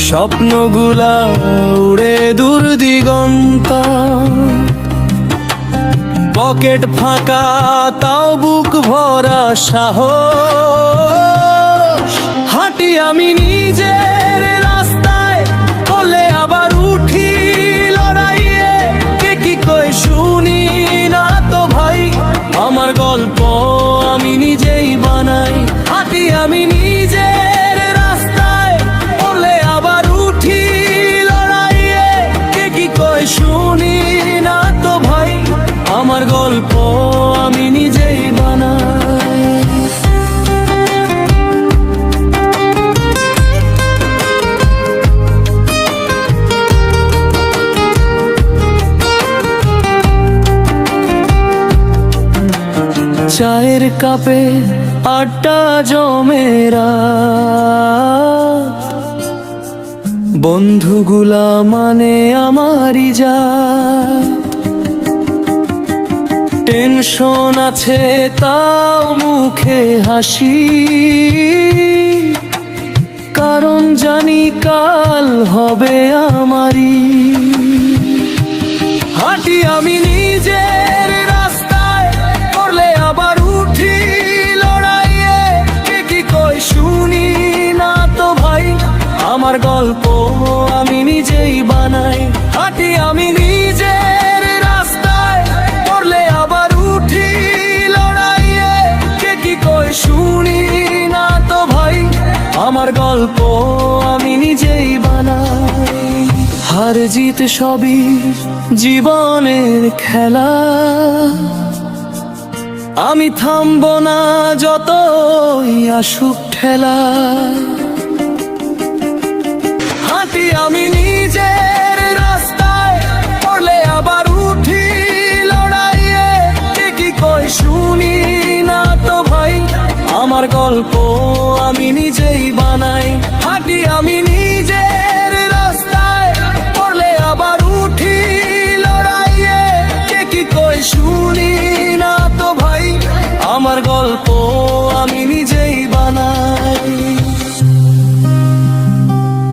স্বপ্নগুলা উড়ে দূর দিগন্ত, পকেট ফাঁকা তাও বুক ভরা সাহস। হাঁটি আমি নিজের রাস্তায়, বলে আবার উঠি লড়াইয়ে। কে কি কই শুনি না তো ভাই, আমার গল্প আমি নিজেই বানাই। হাঁটি আমি নিজের রাস্তায়, বলে আবার উঠি লড়াইয়ে। কে কি কই শুনি না তো ভাই, আমার গল্প আমি নিজেই বানাই। চায়ের কাপে আড্ডা জমেরা, বন্ধুগুলা মানে আমারই যা। টেনশন আছে তাও মুখে হাসি, কারণ জানি কাল হবে আমারই। হাঁটি আমি নিজের রাস্তায়, করলে আবার উঠি লড়াইয়ে। কে কি কই শুনি না তো ভাই, আমার গল্প আমি নিজেই বানাই। হাঁটি আমি নিজের রাস্তায়, করলে আবার উঠি লড়াইয়ে। কে কি কই শুনি না তো ভাই, আমার গল্প আমি নিজেই বানাই। হার জিত সবই জীবনের খেলা, আমি থামবো না যতই আসুক ঠেলা। হাঁটি আমি নিজের রাস্তায়, পড়লে আবার উঠি লড়াইয়ে। কে কি কই শুনি না তো ভাই, আমার গল্প আমি নিজেই বানাই। হাঁটি আমি